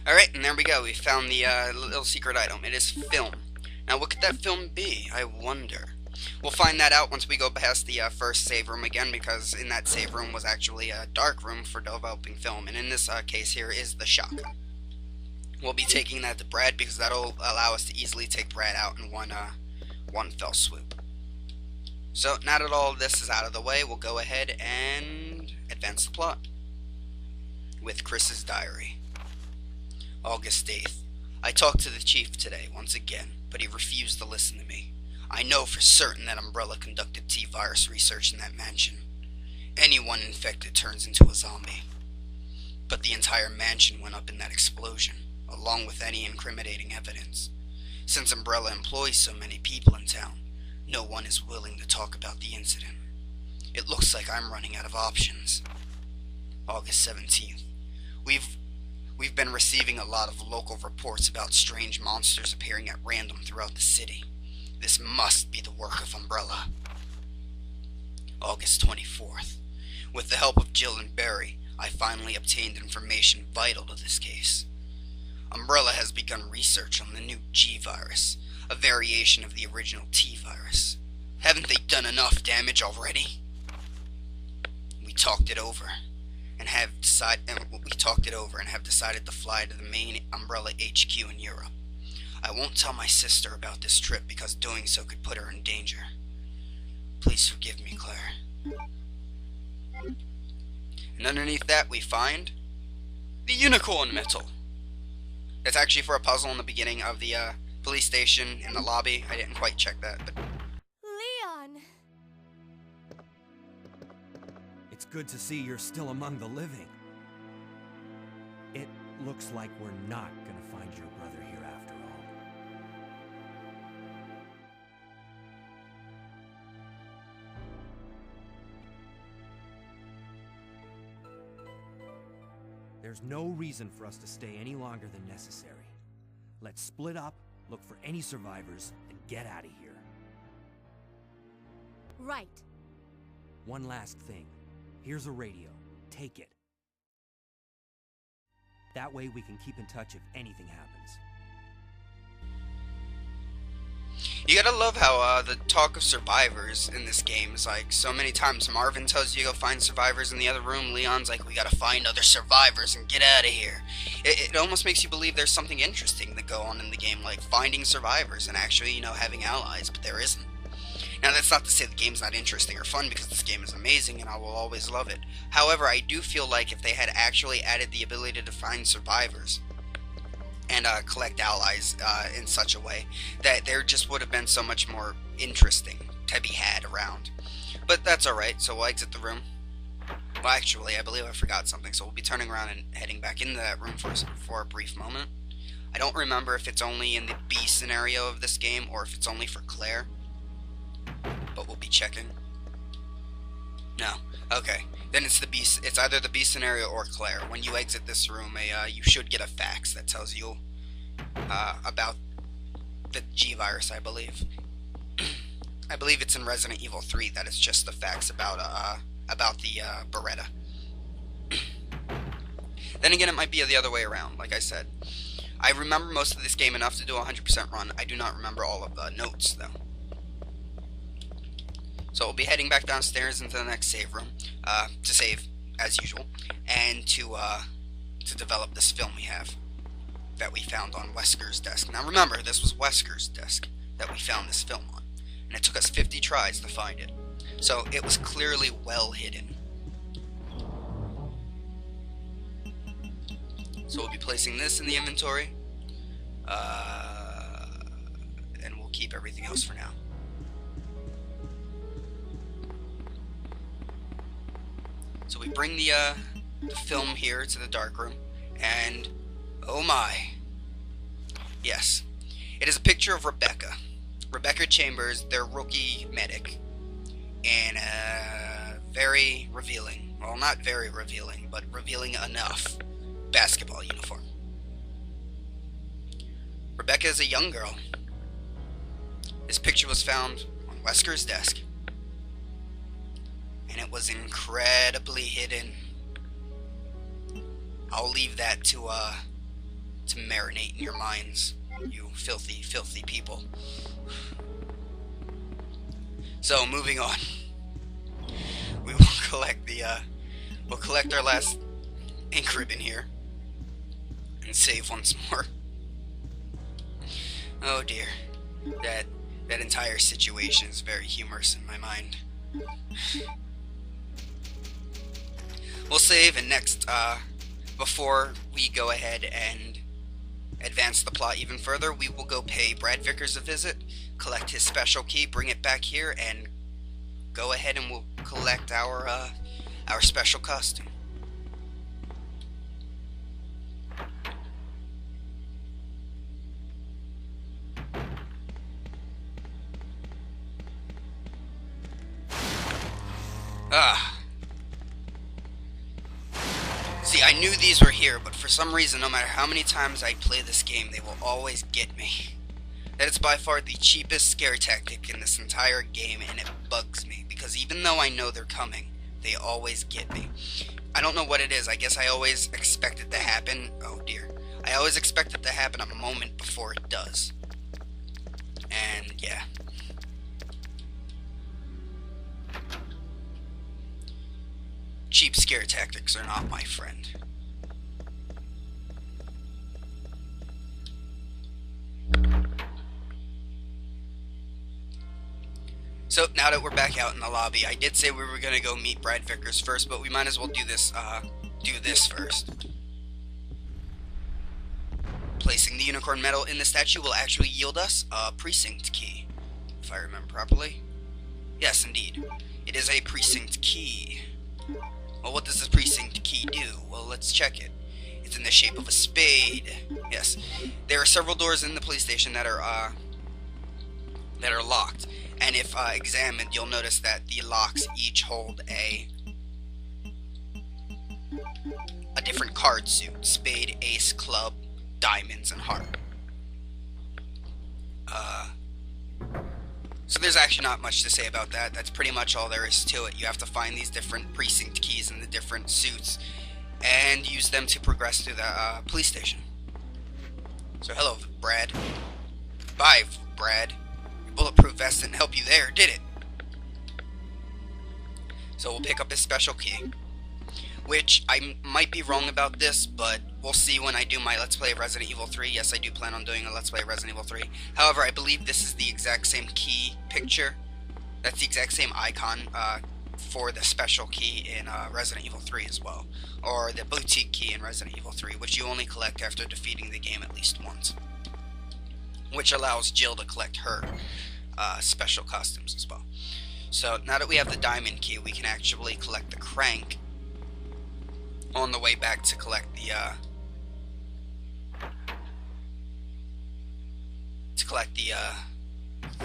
Alright, and there we go. We found the little secret item. It is film. Now, what could that film be? I wonder. We'll find that out once we go past the first save room again, because in that save room was actually a dark room for developing film, and in this case here is the shotgun. We'll be taking that to Brad because that'll allow us to easily take Brad out in one fell swoop. So now that all of this is out of the way, we'll go ahead and advance the plot with Chris's diary. August 8th. I talked to the chief today once again, but he refused to listen to me. I know for certain that Umbrella conducted T-virus research in that mansion. Anyone infected turns into a zombie. But the entire mansion went up in that explosion, along with any incriminating evidence. Since Umbrella employs so many people in town, no one is willing to talk about the incident. It looks like I'm running out of options. August 17th. We've been receiving a lot of local reports about strange monsters appearing at random throughout the city. This must be the work of Umbrella. August 24th. With the help of Jill and Barry, I finally obtained information vital to this case. Umbrella has begun research on the new G-virus, a variation of the original T-virus. Haven't they done enough damage already? We talked it over and have decided to fly to the main Umbrella HQ in Europe. I won't tell my sister about this trip because doing so could put her in danger. Please forgive me, Claire. And underneath that we find the unicorn metal. It's actually for a puzzle in the beginning of the police station in the lobby. I didn't quite check that, but Leon! It's good to see you're still among the living. It looks like we're not gonna find your brother here after all. There's no reason for us to stay any longer than necessary. Let's split up, look for any survivors, and get out of here. Right. One last thing. Here's a radio. Take it. That way we can keep in touch if anything happens. you gotta love how the talk of survivors in this game is like so many times Marvin tells you to go find survivors in the other room. Leon's like, we gotta find other survivors and get out of here. It almost makes you believe there's something interesting to go on in the game, like finding survivors and actually, you know, having allies, but there isn't. Now, that's not to say the game's not interesting or fun, because this game is amazing and I will always love it. However, I do feel like if they had actually added the ability to find survivors and collect allies in such a way, that there just would have been so much more interesting to be had around. But that's alright, so we'll exit the room. Well, actually, I believe I forgot something, so we'll be turning around and heading back into that room for a brief moment. I don't remember if it's only in the B scenario of this game or if it's only for Claire, but we'll be checking. No. Okay. Then it's the B. It's either the B scenario or Claire. When you exit this room, you should get a fax that tells you about the G virus. I believe. I believe it's in Resident Evil 3 that it's just the fax about the Beretta. Then again, it might be the other way around. Like I said, I remember most of this game enough to do a 100% run. I do not remember all of the notes though. So we'll be heading back downstairs into the next save room to save, as usual, and to develop this film we have that we found on Wesker's desk. Now remember, this was Wesker's desk that we found this film on, and it took us 50 tries to find it. So it was clearly well hidden. So we'll be placing this in the inventory, and we'll keep everything else for now. So we bring the film here to the darkroom, and oh my, yes, it is a picture of Rebecca Chambers, their rookie medic, in a very revealing, well, not very revealing, but revealing enough basketball uniform. Rebecca is a young girl. This picture was found on Wesker's desk, and it was incredibly hidden. I'll leave that to to marinate in your minds, you filthy, filthy people. So, moving on. We will collect we'll collect our last ink ribbon here. And save once more. Oh dear. That entire situation is very humorous in my mind. We'll save, and next, before we go ahead and advance the plot even further, we will go pay Brad Vickers a visit, collect his special key, bring it back here, and go ahead and we'll collect our special costume. See, I knew these were here, but for some reason, no matter how many times I play this game, they will always get me. That is by far the cheapest scare tactic in this entire game, and it bugs me, because even though I know they're coming, they always get me. I don't know what it is. I guess I always expect it to happen. Oh dear. I always expect it to happen a moment before it does. And yeah. Cheap scare tactics are not my friend. So, now that we're back out in the lobby, I did say we were going to go meet Brad Vickers first, but we might as well do this first. Placing the unicorn medal in the statue will actually yield us a precinct key, if I remember properly. Yes, indeed. It is a precinct key. Well, what does the precinct key do? Well, let's check it. It's in the shape of a spade. Yes. There are several doors in the police station that are locked. And if examined, you'll notice that the locks each hold a different card suit. Spade, ace, club, diamonds, and heart. So there's actually not much to say about that. That's pretty much all there is to it. You have to find these different precinct keys in the different suits and use them to progress through the police station. So hello, Brad. Bye, Brad. Your bulletproof vest didn't help you there, did it? So we'll pick up his special key, which I might be wrong about this, but we'll see when I do my Let's Play of Resident Evil 3. Yes, I do plan on doing a Let's Play of Resident Evil 3. However, I believe this is the exact same key picture. That's the exact same icon for the special key in Resident Evil 3 as well. Or the boutique key in Resident Evil 3, which you only collect after defeating the game at least once. Which allows Jill to collect her special costumes as well. So, now that we have the diamond key, we can actually collect the crank on the way back to collect the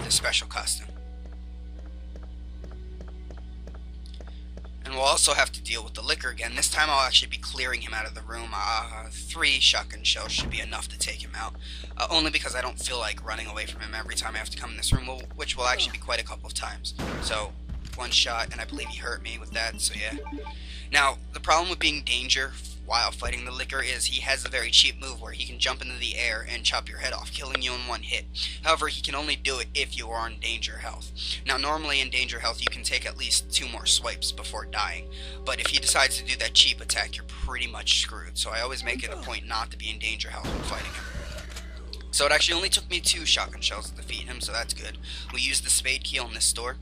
special costume. And we'll also have to deal with the liquor again. This time I'll actually be clearing him out of the room. 3 shotgun shells should be enough to take him out. Only because I don't feel like running away from him every time I have to come in this room, which will actually be quite a couple of times. So, 1 shot, and I believe he hurt me with that, so yeah. Now, the problem with being danger while fighting the liquor is he has a very cheap move where he can jump into the air and chop your head off, killing you in 1 hit. However, he can only do it if you are in danger health. Now, normally in danger health, you can take at least 2 more swipes before dying. But if he decides to do that cheap attack, you're pretty much screwed. So I always make it a point not to be in danger health when fighting him. So it actually only took me 2 shotgun shells to defeat him, so that's good. We used the spade key on this door,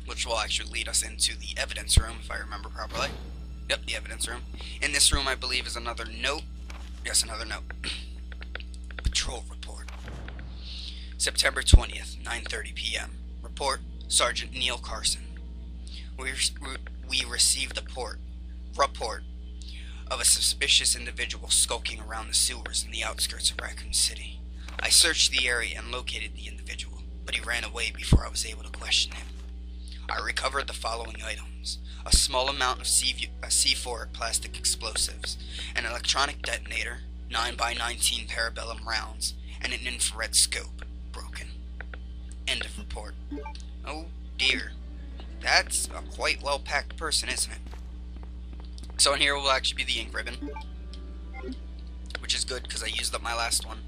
which will actually lead us into the evidence room, if I remember properly. Yep, the evidence room. In this room, I believe, is another note. Yes, another note. Patrol report. September 20th, 9:30 p.m. Report, Sergeant Neil Carson. We received a report of a suspicious individual skulking around the sewers in the outskirts of Raccoon City. I searched the area and located the individual, but he ran away before I was able to question him. I recovered the following items: a small amount of C4 plastic explosives, an electronic detonator, 9x19 parabellum rounds, and an infrared scope, broken. End of report. Oh dear. That's a quite well-packed person, isn't it? So in here will actually be the ink ribbon. which is good because I used up my last one.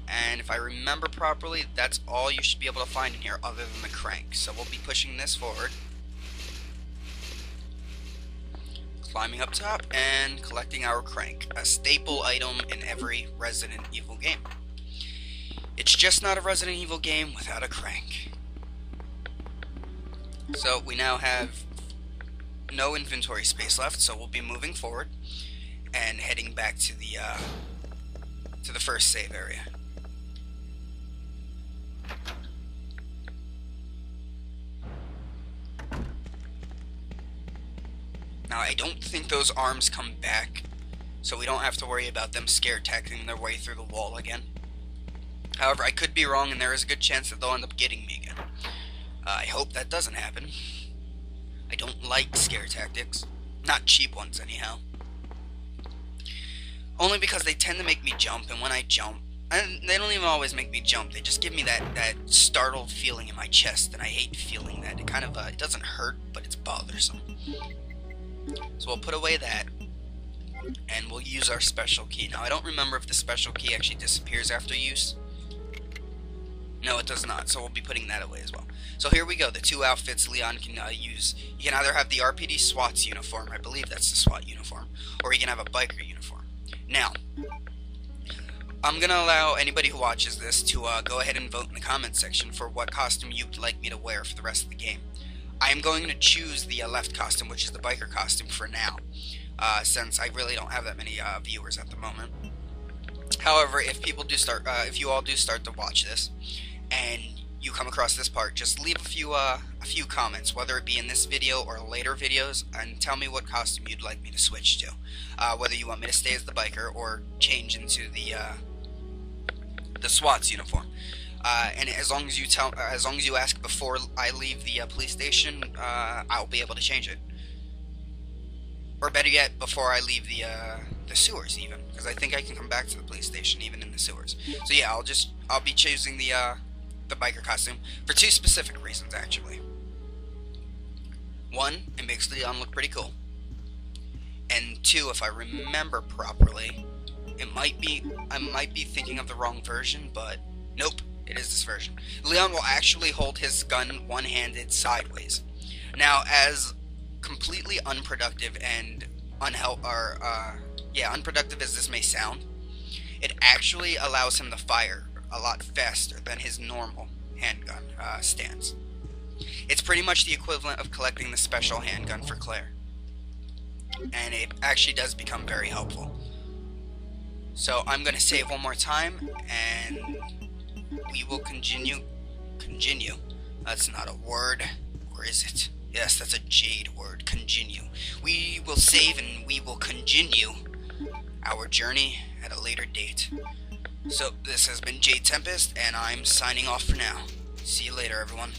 And if I remember properly, that's all you should be able to find in here other than the crank. So we'll be pushing this forward, climbing up top, and collecting our crank, a staple item in every Resident Evil game. It's just not a Resident Evil game without a crank. So we now have no inventory space left, so we'll be moving forward and heading back to the first save area. Now, I don't think those arms come back, so we don't have to worry about them scare tacting their way through the wall again. However, I could be wrong, and there is a good chance that they'll end up getting me again. I hope that doesn't happen. I don't like scare tactics. Not cheap ones, anyhow. Only because they tend to make me jump, and when I jump, and they don't even always make me jump, they just give me that startled feeling in my chest, and I hate feeling that. It kind of, it doesn't hurt, but it's bothersome. So we'll put away that, and we'll use our special key. Now, I don't remember if the special key actually disappears after use. No, it does not, so we'll be putting that away as well. So here we go, the two outfits Leon can use. You can either have the RPD SWAT's uniform, I believe that's the SWAT uniform, or you can have a biker uniform. Now, I'm going to allow anybody who watches this to go ahead and vote in the comments section for what costume you'd like me to wear for the rest of the game. I am going to choose the left costume, which is the biker costume for now, since I really don't have that many viewers at the moment. However, if people do start, if you all do start to watch this, and you come across this part, just leave a few comments, whether it be in this video or later videos, and tell me what costume you'd like me to switch to. Whether you want me to stay as the biker or change into the SWAT's uniform. And as long as you ask before I leave the police station, I'll be able to change it. Or better yet, before I leave the sewers, even, because I think I can come back to the police station even in the sewers. So yeah, I'll be choosing the biker costume for two specific reasons, actually. One, it makes Leon look pretty cool, and two, if I remember properly, I might be thinking of the wrong version, but nope. It is this version. Leon will actually hold his gun one-handed sideways. Now, as completely unproductive and unproductive as this may sound, it actually allows him to fire a lot faster than his normal handgun stance. It's pretty much the equivalent of collecting the special handgun for Claire, and it actually does become very helpful. So I'm going to save one more time, and we will continue. That's not a word. Or is it? Yes, that's a Jade word. Continue. We will save and we will continue our journey at a later date. So this has been JadetheTempest, and I'm signing off for now. See you later, everyone.